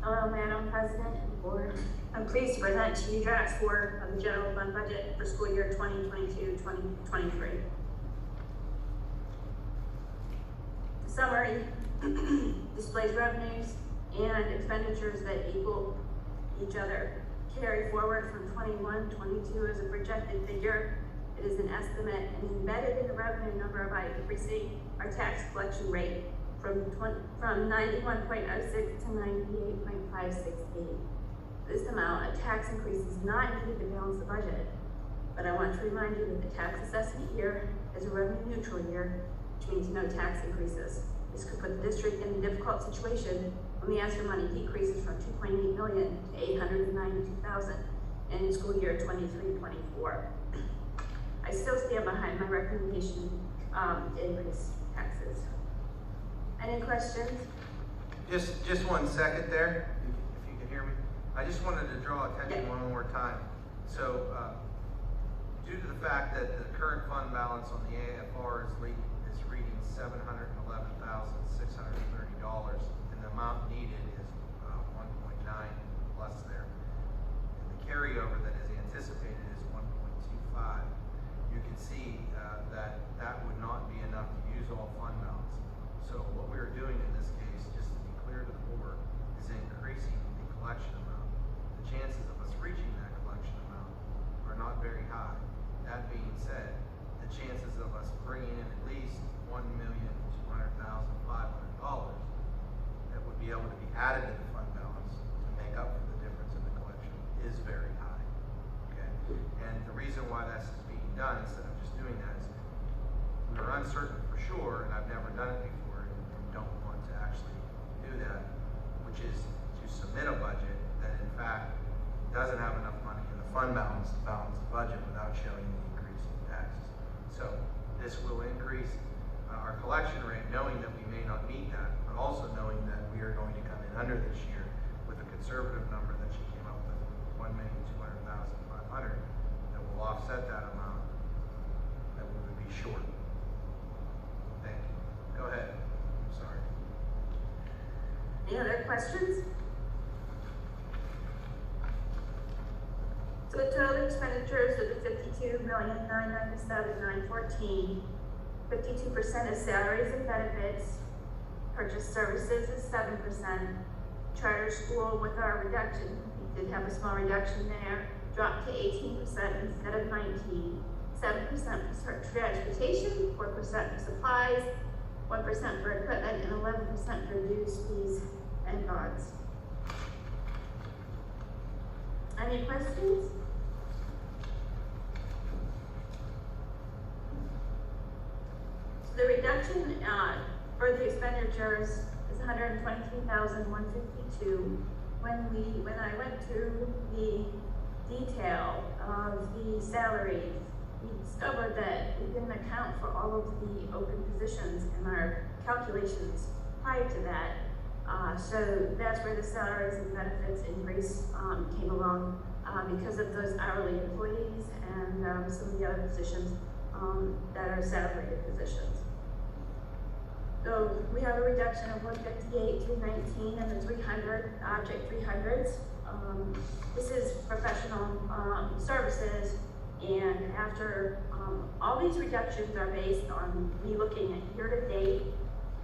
Hello, Madam President and Board. I'm pleased to present to you draft 4 of the general fund budget for school year 2022-2023. The summary displays revenues and expenditures that equal each other. Carry forward from 21-22 as a projected figure. It is an estimate and embedded in the revenue number by increasing our tax collection rate from 91.06 to 98.568. This amount of tax increase is not needed to balance the budget, but I want to remind you that the tax assessment year is a revenue neutral year, which means no tax increases. This could put the district in a difficult situation when the ESSER money decreases from $2.8 million to $892,000 in school year 23-24. I still stand behind my recommendation to increase taxes. Any questions? Just 1 second there, if you can hear me. I just wanted to draw attention one more time. So, due to the fact that the current fund balance on the AFR is reading $711,630, and the amount needed is 1.9 plus there, and the carryover that is anticipated is 1.25. You can see that would not be enough to use all fund balance. So what we're doing in this case, just to be clear to the board, is increasing the collection amount. The chances of us reaching that collection amount are not very high. That being said, the chances of us bringing in at least $1,200,500 that would be able to be added to the fund balance to make up for the difference in the collection is very high. Okay, and the reason why that's being done instead of just doing that is we are uncertain for sure, and I've never done it before, and don't want to actually do that, which is to submit a budget that in fact doesn't have enough money in the fund balance to balance the budget without showing the increase in taxes. So this will increase our collection rate, knowing that we may not meet that, but also knowing that we are going to come in under this year with a conservative number that she came up with, $1,200,500, that will offset that amount that we would be short. Thank you. Go ahead. I'm sorry. Any other questions? So the total expenditures are the $52,997,914. 52% is salaries and benefits. Purchase services is 7%. Charter school with our reduction, we did have a small reduction there, dropped to 18% instead of 19%. 7% for transportation, 4% for supplies, 1% for equipment, and 11% for dues, fees, and bonds. Any questions? So the reduction for the expenditures is $123,152. When I went through the detail of the salaries, we discovered that we didn't account for all of the open positions in our calculations prior to that. So that's where the salaries and benefits increase came along because of those hourly employees and some of the other positions that are salaried positions. So we have a reduction of 158, 319, and the 300, object 300s. This is professional services, and after all these reductions are based on me looking at year-to-date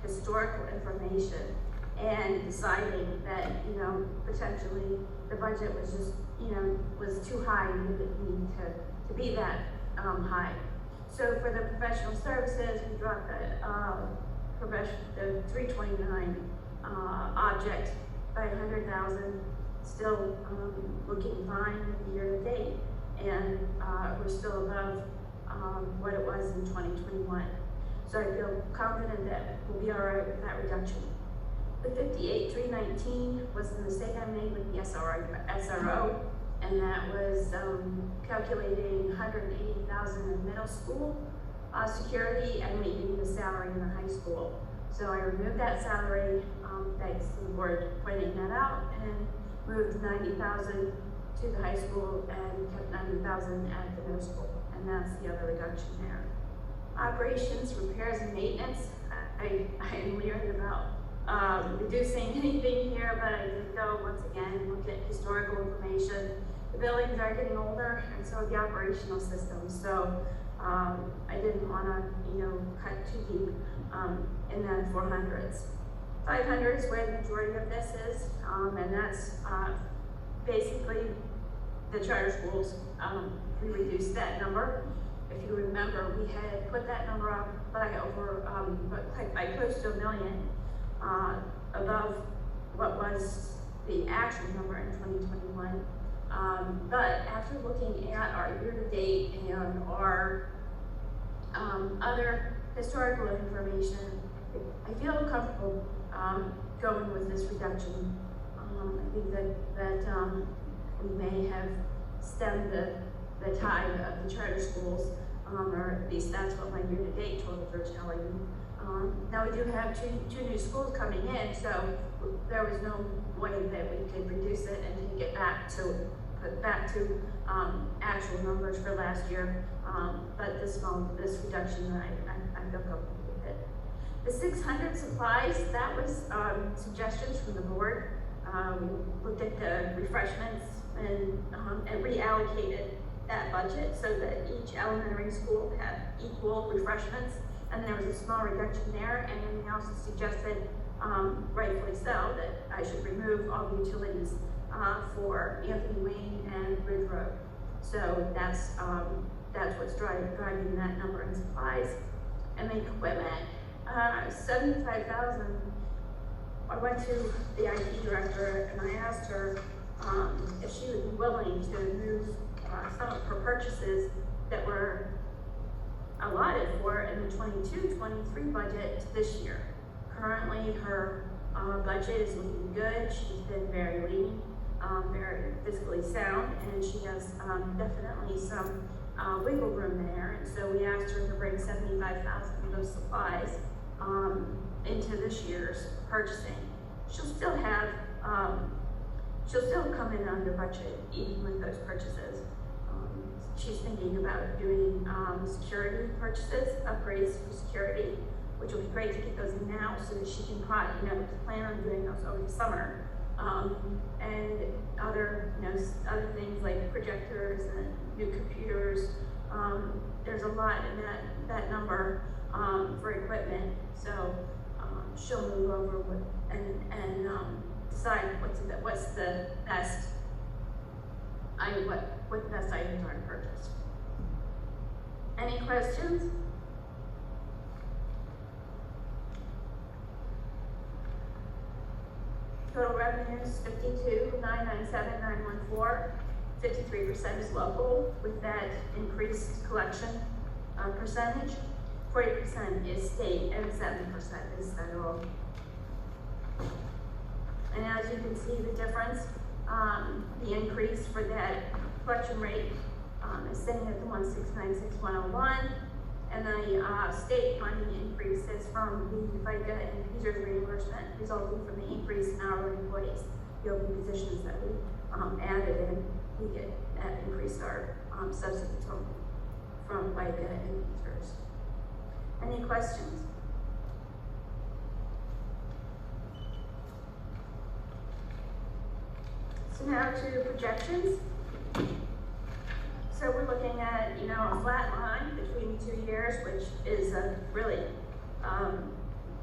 historical information and deciding that, potentially the budget was just, was too high and didn't need to be that high. So for the professional services, we dropped the 329 object by 100,000, still looking fine with the year-to-date, and we're still above what it was in 2021. So I feel confident that we'll be all right with that reduction. The 58,319 was the mistake I made with the SRO, and that was calculating 180,000 in middle school security and leaving the salary in the high school. So I removed that salary, thanks to the board pointing that out, and moved 90,000 to the high school and kept 90,000 at the middle school, and that's the other reduction there. Operations, repairs, and maintenance. I am leery about reducing anything here, but I did go once again look at historical information. The buildings are getting older, and so are the operational systems. So I didn't want to, cut too deep in the 400s. 500 is where the majority of this is, and that's basically the charter schools. We reduced that number. If you remember, we had put that number up by by close to $1 million above what was the actual number in 2021. But after looking at our year-to-date and our other historical information, I feel comfortable going with this reduction. I think that we may have stemmed the tide of the charter schools, or at least that's what my year-to-date totals are telling me. Now we do have two new schools coming in, so there was no way that we could reduce it and take it back to actual numbers for last year. But this reduction, I feel comfortable with it. The 600 supplies, that was suggestions from the board. We looked at the refreshments and reallocated that budget so that each elementary school had equal refreshments, and there was a small reduction there. And then we also suggested, rightfully so, that I should remove all the utilities for Anthony Wayne and Bridge Road. So that's what's driving that number in supplies. And then equipment, 75,000. I went to the IT director and I asked her if she would be willing to move some of her purchases that were allotted for in the 22-23 budget to this year. Currently, her budget is looking good. She's been very lean, very fiscally sound, and she has definitely some wiggle room there. And so we asked her to bring 75,000 of those supplies into this year's purchasing. She'll still come in under budget even with those purchases. She's thinking about doing security purchases, upgrades for security, which will be great to get those in now so that she can plan on doing those over the summer. And other things like projectors and new computers. There's a lot in that number for equipment. So she'll move over and decide what's the best what the best items are to purchase. Any questions? Total revenues 52,997,914. 53% is local with that increased collection percentage. 40% is state and 7% is federal. And as you can see the difference, the increase for that collection rate is sitting at the 1,696,101, and the state funding increases from the FICA and teachers reimbursement resulting from the increase in hourly employees. The open positions that we added in, we get that increased our subsidy total from FICA and teachers. Any questions? So now to projections. So we're looking at, a flat line between 2 years, which is really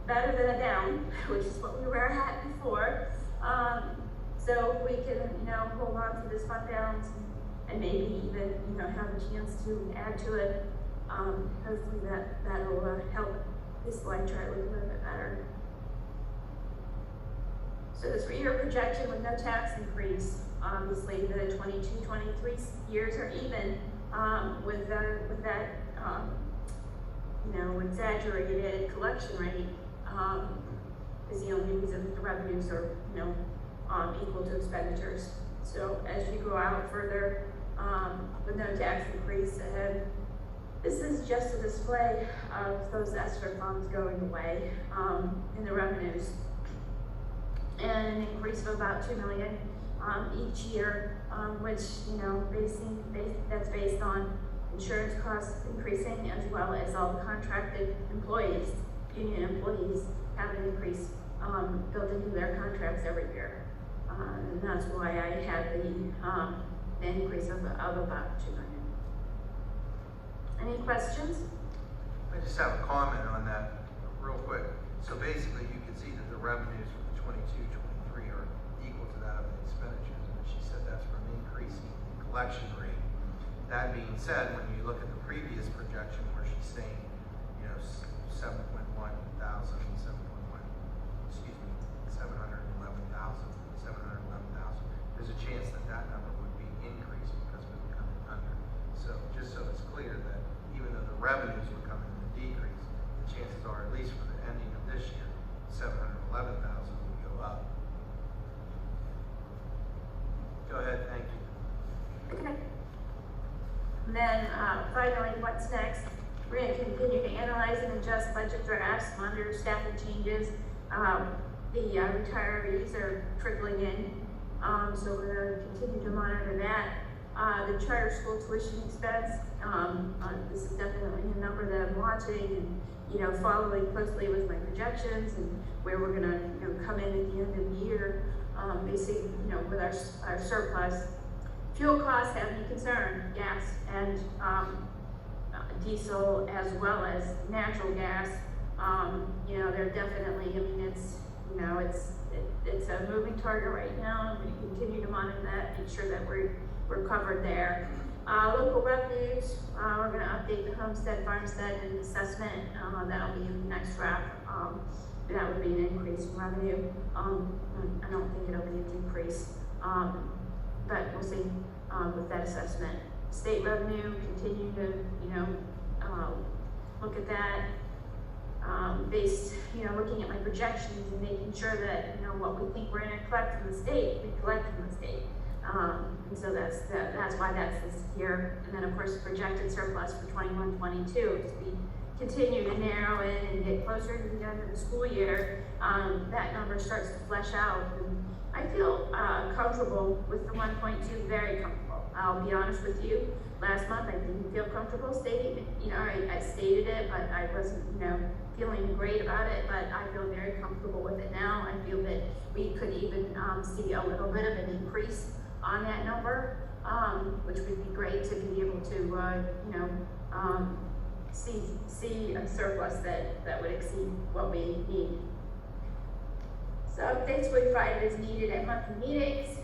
better than a down, which is what we were at before. So if we can, hold on to this fund balance and maybe even, have a chance to add to it, hopefully that'll help this line chart look a little bit better. So the 3-year projection with no tax increase, obviously the 22-23 years are even with that exaggerated collection rate is the only reason that the revenues are equal to expenditures. So as you go out further with no tax increase, and this is just a display of those ESSER funds going away in the revenues. And an increase of about $2 million each year, which that's based on insurance costs increasing as well as all the contracted employees, union employees have an increase built into their contracts every year. And that's why I had the increase of about 2 million. Any questions? I just have a comment on that real quick. So basically, you can see that the revenues for the 22-23 are equal to that of the expenditures, and she said that's from increasing the collection rate. That being said, when you look at the previous projection where she's saying, 711,000, there's a chance that that number would be increased because we were coming under. So just so it's clear that even though the revenues were coming in a decrease, the chances are, at least for the ending of this year, 711,000 would go up. Go ahead, thank you. Okay. And then finally, what's next? We're going to continue to analyze and adjust budget drafts, monitor staffing changes. The retirees are trickling in, so we're going to continue to monitor that. The charter school tuition expense, this is definitely a number that I'm watching and following closely with my projections and where we're going to come in at the end of the year. Basically, with our surplus. Fuel costs have me concerned, gas and diesel as well as natural gas. They're definitely, it's a moving target right now. We continue to monitor that, make sure that we're covered there. Local revenues, we're going to update the homestead, farmstead, and assessment. That'll be in the next draft. That would be an increase in revenue. I don't think it'll be a decrease, but we'll see with that assessment. State revenue, continue to look at that. Based, looking at my projections and making sure that, what we think we're going to collect from the state, we collect from the state. And so that's why that's this year. And then of course, projected surplus for 21-22 as we continue to narrow in and get closer to the end of the school year, that number starts to flesh out. And I feel comfortable with the 1.2, very comfortable. I'll be honest with you. Last month, I didn't feel comfortable stating it. I stated it, but I wasn't, feeling great about it. But I feel very comfortable with it now. I feel that we could even see a little bit of an increase on that number, which would be great to be able to, see a surplus that would exceed what we need. So updates will be provided as needed at monthly meetings.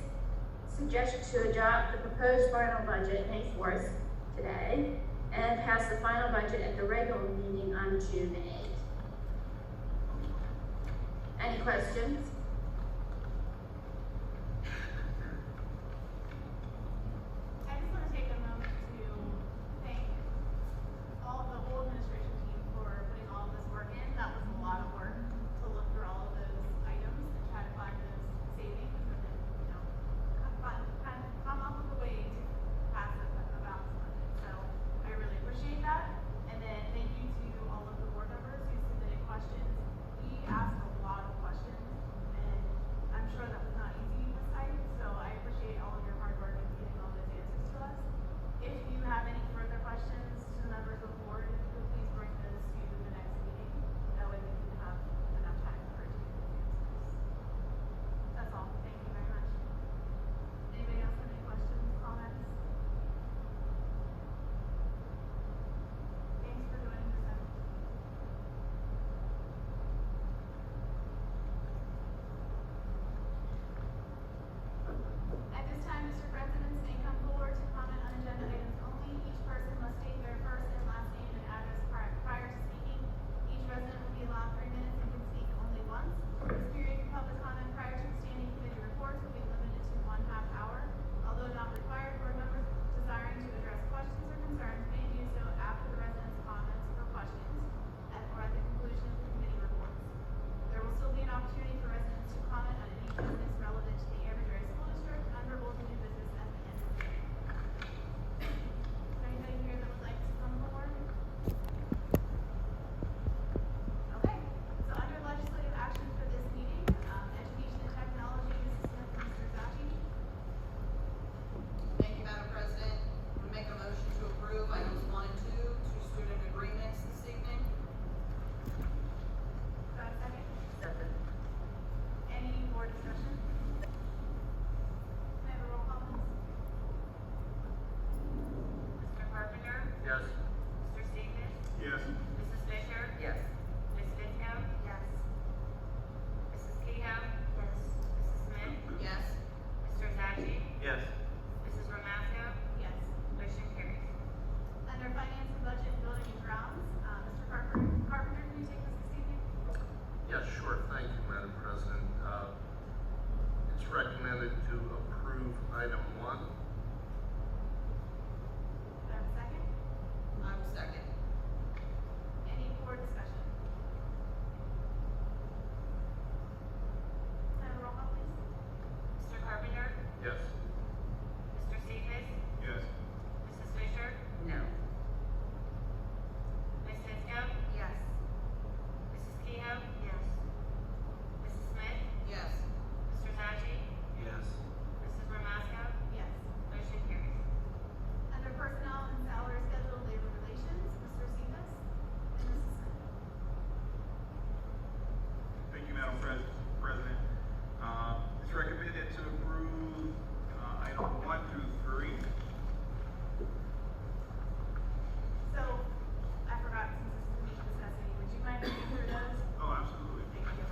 Suggestion to adopt the proposed final budget May 4th, today, and pass the final budget at the regular meeting on June 8th. Any questions? I just want to take a moment to thank all the whole administration team for putting all of this work in. That was a lot of work to look through all of those items and try to find those savings and then, come up with a way to pass a balanced budget. So I really appreciate that. And then thank you to all of the board members who submitted questions. We asked a lot of questions, recommended to approve item 1. Do I have a second? I'm second. Any board discussion? Can I have a roll call, please? Mr. Carpenter? Yes. Mr. Cephas? Yes. Mrs. Fisher? No. Ms. Cisco? Yes. Mrs. Kehoe? Yes. Mrs. Smith? Yes. Mr. Zaggi? Yes. Mrs. Ramasco? Yes. Motion carries. Under Personnel and Salary Schedule and Labor Relations, Mr. Cephas and Mrs. Smith. Thank you, Madam President. It's recommended to approve item 1 through 3. So, I forgot, since this is me discussing, would you mind reading through those? Oh, absolutely. Thank you.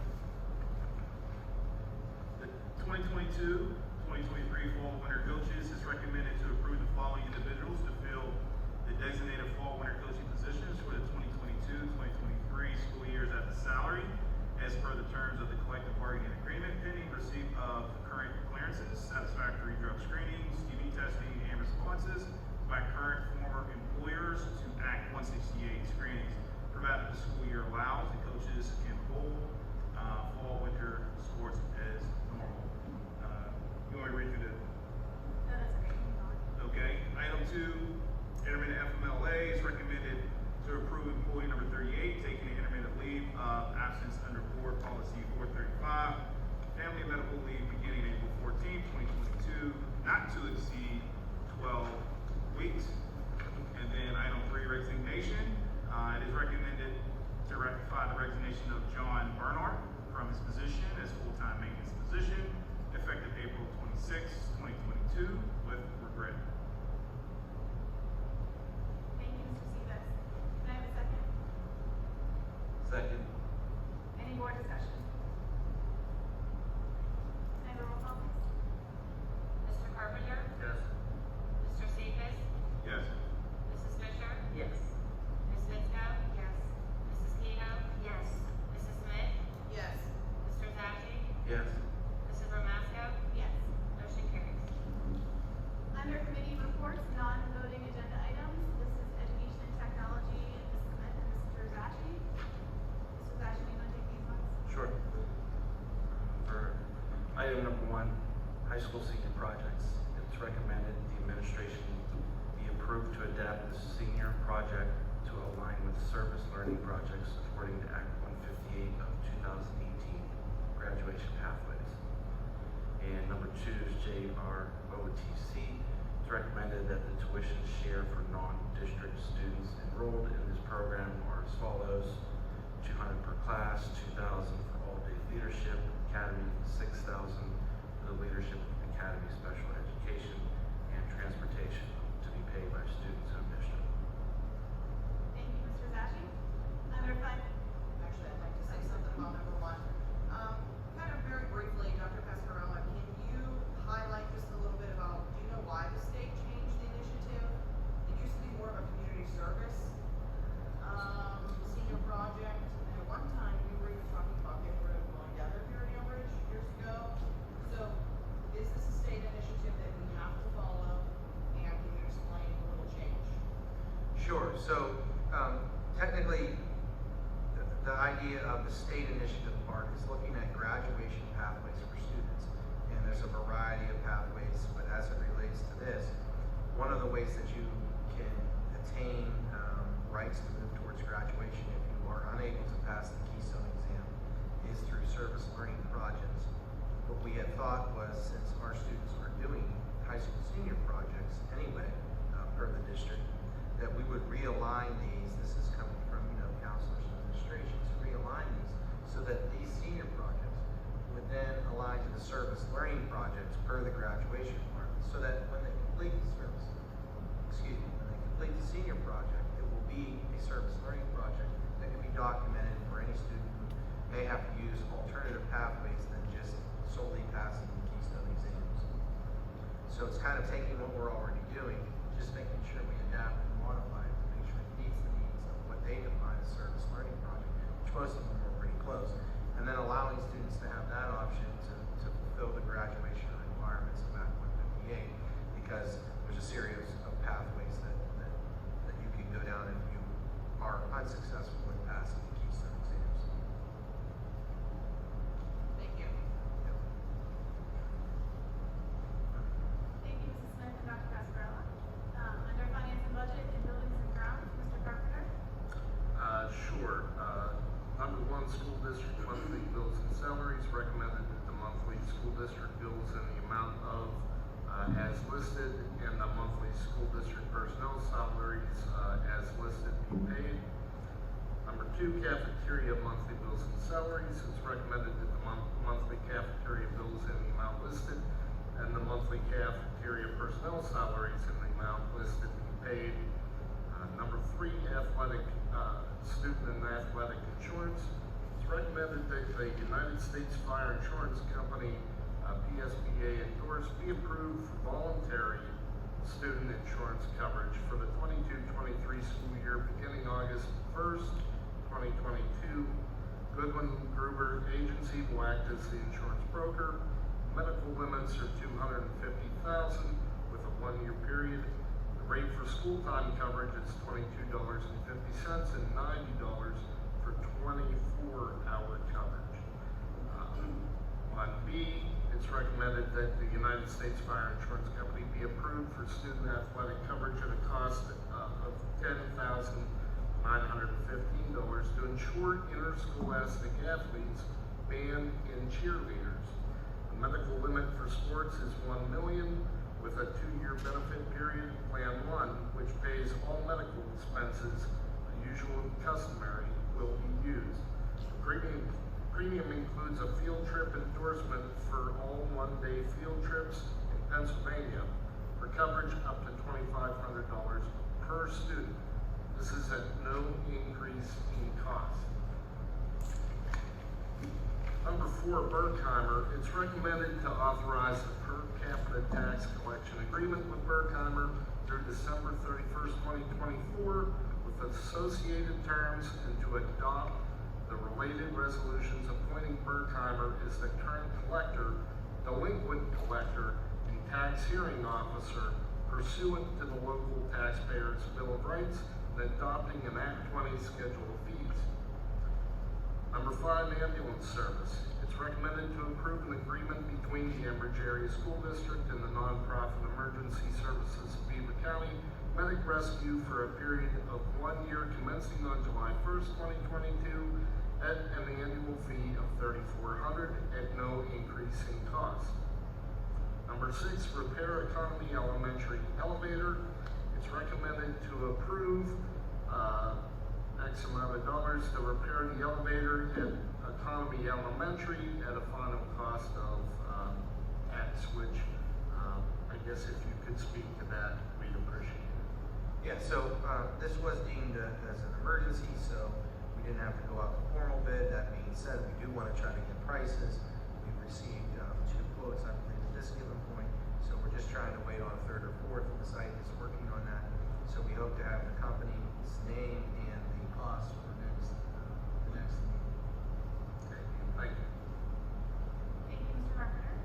The 2022-2023 Fall Winter Coaches is recommended to approve the following individuals to fill the designated Fall Winter coaching positions for the 2022-2023 school years at the salary as per the terms of the collective bargaining agreement pending receipt of current clearances, satisfactory drug screenings, TB testing, and responses by current former employers to Act 168 screenings, provided the school year allows, the coaches can hold fall winter sports as normal. You want me to read through the No, that's okay, keep going. Okay, item 2, intermittent FMLA is recommended to approve employee number 38 taking an intermittent leave of absence under board policy 435, family medical leave beginning April 14, 2022, not to exceed 12 weeks. And then item 3, resignation. It is recommended to rectify the resignation of John Bernard from his position as full-time maintenance position effective April 26, 2022 with regret. Thank you, Mr. Cephas. Can I have a second? Second. Any board discussion? Can I have a roll call, please? Mr. Carpenter? Yes. Mr. Cephas? Yes. Mrs. Fisher? Yes. Ms. Cisco? Yes. Mrs. Kehoe? Yes. Mrs. Smith? Yes. Mr. Zaggi? Yes. Mrs. Ramasco? Yes. Motion carries. Under committee reports, non-voting agenda items, this is education and technology, Ms. Smith and Mr. Zaggi. Mr. Zaggi, you want to take these ones? Sure. For item number 1, high school senior projects, it's recommended the administration be approved to adapt the senior project to align with service learning projects according to Act 158 of 2018 graduation pathways. And number 2 is JROTC. It's recommended that the tuition share for non-district students enrolled in this program are as follows: $200 per class, $2,000 for all-day leadership academy, $6,000 for the leadership academy special education, and transportation to be paid by students in district. Thank you, Mr. Zaggi. Under fund, Actually, I'd like to say something about number 1. Kind of very briefly, Dr. Pascarella, can you highlight just a little bit about, do you know why the state changed the initiative? It used to be more of a community service, senior project, and at one time, we were even talking about getting rid of going together here in Elbridge years ago. So, is this a state initiative that we have to follow, and can you explain a little change? Sure. So, technically, the idea of the state initiative part is looking at graduation pathways for students. And there's a variety of pathways, but as it relates to this, one of the ways that you can attain rights to move towards graduation if you are unable to pass the Keystone exam is through service learning projects. What we had thought was, since our students are doing high school senior projects anyway, per the district, that we would realign these. This is coming from, counselors and administrations, realign these so that these senior projects would then align to the service learning projects per the graduation requirements, so that when they complete the senior project, it will be a service learning project that can be documented for any student who may have to use alternative pathways than just solely passing the Keystone exams. So it's kind of taking what we're already doing, just making sure we adapt and modify it to make sure it meets the needs of what they define as service learning project, which most of them are pretty close, and then allowing students to have that option to fulfill the graduation requirements of Act 158, because there's a series of pathways that you can go down if you are unsuccessful in passing the Keystone exams. Thank you. Yep. Thank you, Mrs. Smith and Dr. Pascarella. Under finance and budget and buildings and grounds, Mr. Carpenter. Sure. Number one, school district monthly bills and salaries, recommended that the monthly school district bills in the amount of as listed and the monthly school district personnel salaries as listed be paid. Number two, cafeteria monthly bills and salaries, it's recommended that the monthly cafeteria bills in the amount listed and the monthly cafeteria personnel salaries in the amount listed be paid. Number three, athletic, student and athletic insurance. It's recommended that the United States Fire Insurance Company, PSBA endorsed, be approved for voluntary student insurance coverage for the 22-23 school year beginning August 1st, 2022. Goodwin Gruber Agency will act as the insurance broker. Medical limits are $250,000 with a 1-year period. The rate for school-time coverage is $22.50 and $90 for 24-hour coverage. On B, it's recommended that the United States Fire Insurance Company be approved for student athletic coverage at a cost of $10,915 to ensure interscholastic athletes, band, and cheerleaders. The medical limit for sports is $1 million with a 2-year benefit period. Plan 1, which pays all medical expenses, usual and customary, will be used. The premium includes a field trip endorsement for all 1-day field trips in Pennsylvania for coverage up to $2,500 per student. This is at no increase in cost. Number 4, Berkheimer. It's recommended to authorize the per capita tax collection agreement with Berkheimer through December 31st, 2024 with associated terms, and to adopt the related resolutions appointing Berkheimer as the current collector, delinquent collector, and tax hearing officer pursuant to the local taxpayers' Bill of Rights and adopting an Act 20 schedule of fees. Number 5, ambulance service. It's recommended to approve an agreement between the Ambridge Area School District and the nonprofit Emergency Services of Beaver County Medic Rescue for a period of 1 year commencing on July 1st, 2022 at an annual fee of $3,400 at no increase in cost. Number 6, repair Economy Elementary elevator. It's recommended to approve X amount of dollars to repair the elevator at Economy Elementary at a final cost of X, which I guess if you could speak to that, we'd appreciate it. Yeah, so this was deemed as an emergency, so we didn't have to go out to formal bid. That being said, we do want to try to get prices. We've received 2 quotes, I believe, at this given point, so we're just trying to wait on a 3rd or 4th. The site is working on that, so we hope to have the company's name and the cost for the next meeting. Okay, thank you. Thank you, Mr. Carpenter.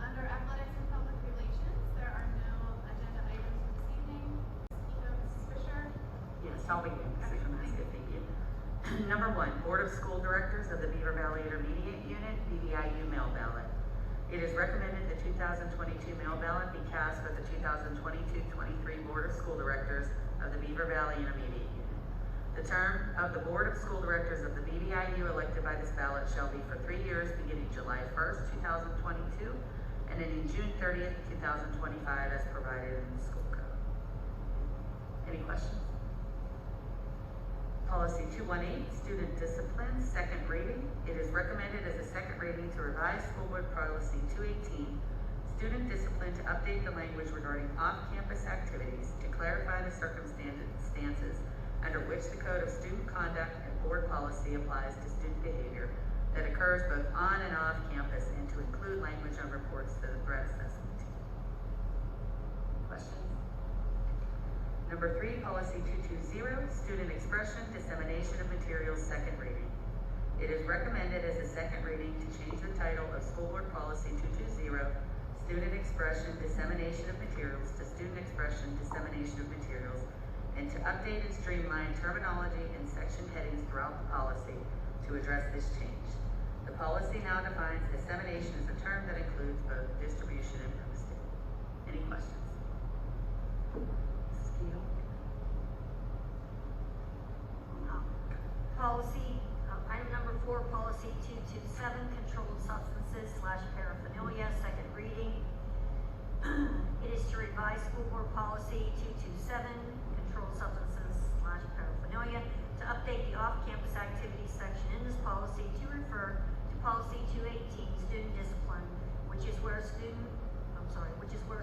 Under athletics and public relations, there are no agenda items for this evening. Mrs. Fisher. Yes, I'll begin, Mrs. Ramasco, thank you. Number 1, Board of School Directors of the Beaver Valley Intermediate Unit, BVIU mail ballot. It is recommended the 2022 mail ballot be cast for the 2022-23 Board of School Directors of the Beaver Valley Intermediate Unit. The term of the Board of School Directors of the BVIU elected by this ballot shall be for 3 years beginning July 1st, 2022 and ending June 30th, 2025 as provided in the school code. Any questions? Policy 218, Student Discipline, second reading. It is recommended as a second reading to revise School Board Policy 218, Student Discipline, to update the language regarding off-campus activities to clarify the circumstances under which the Code of Student Conduct and Board Policy applies to student behavior that occurs both on and off campus, and to include language on reports to the threat assessment team. Questions? Number 3, Policy 220, Student Expression, Dissemination of Materials, second reading. It is recommended as a second reading to change the title of School Board Policy 220, Student Expression Dissemination of Materials, to Student Expression Dissemination of Materials, and to update and streamline terminology and section headings throughout the policy to address this change. The policy now defines dissemination as a term that includes both distribution and posting. Any questions? Mrs. Keel? Item number 4, policy 227, controlled substances / paraphernalia, second reading. It is to revise school board policy 227, controlled substances / paraphernalia, to update the off-campus activities section in this policy to refer to policy 218, student discipline, which is where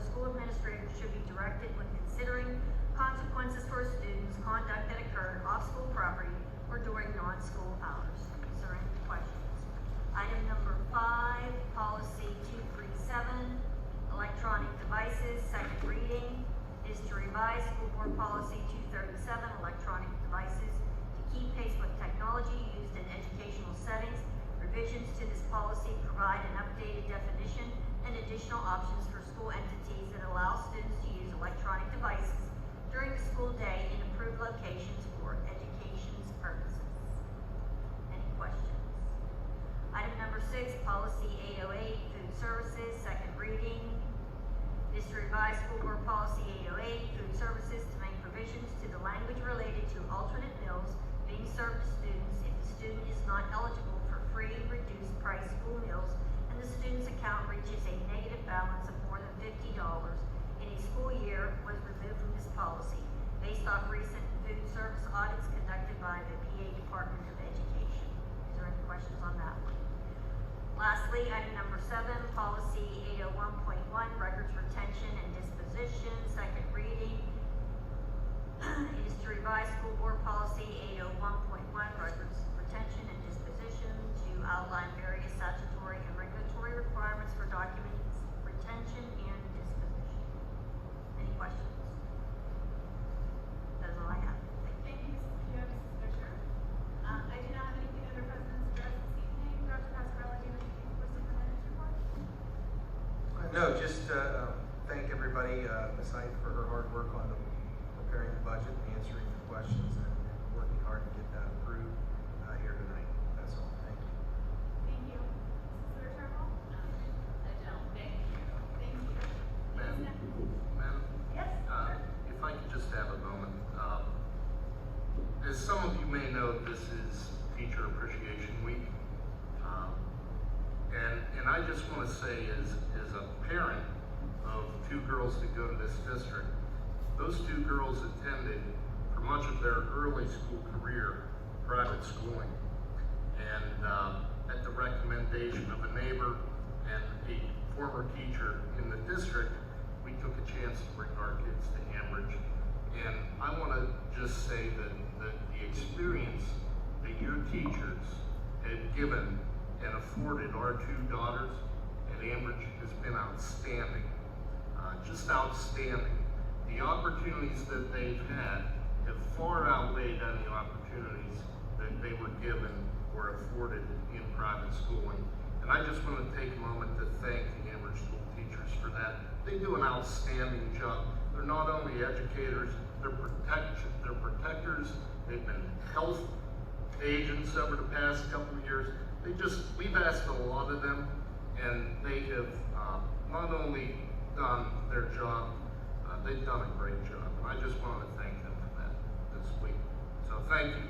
school administrators should be directed when considering consequences for students' conduct that occurred off school property or during non-school hours. Is there any questions? Item number 5, policy 237, electronic devices, second reading, is to revise school board policy 237, electronic devices, to keep pace with technology used in educational settings. Revisions to this policy provide an updated definition and additional options for school entities that allow students to use electronic devices during the school day in approved locations for education's purposes. Any questions? Item number 6, policy 808, food services, second reading. Is to revise school board policy 808, food services, to make provisions to the language related to alternate meals being served to students if the student is not eligible for free, reduced price school meals and the student's account reaches a negative balance of more than $50 in a school year, was removed from this policy based on recent food service audits conducted by the PA Department of Education. Is there any questions on that one? Lastly, item number 7, policy 801.1, records retention and disposition, second reading. It is to revise school board policy 801.1, records retention and disposition, to outline various statutory and regulatory requirements for documents retention and disposition. Any questions? That is all I have. Thank you, Mrs. Keo, Mrs. Fisher. I do not have anything under President's address this evening. Dr. Pascarelli, do you have anything for Superintendent's report? No, just thank everybody, Ms. Height, for her hard work on preparing the budget, and answering the questions, and working hard to get that approved here tonight. That's all. Thank you. Thank you. Mrs. Turtle? I don't, thank you. Thank you. Ma'am, Ma'am? Yes? if I could just have a moment. As some of you may know, this is Teacher Appreciation Week. And I just want to say, as a parent of 2 girls that go to this district, those 2 girls attended, for much of their early school career, private schooling. And at the recommendation of a neighbor and a former teacher in the district, we took a chance to bring our kids to Ambridge. And I want to just say that the experience that your teachers had given and afforded our 2 daughters at Ambridge has been outstanding. Just outstanding. The opportunities that they've had have far outweighed any opportunities that they were given or afforded in private schooling. And I just want to take a moment to thank the Ambridge school teachers for that. They do an outstanding job. They're not only educators, they're protectors. They've been health agents over the past couple of years. We've asked a lot of them, and they have not only done their job, they've done a great job. And I just want to thank them for that this week. So thank you.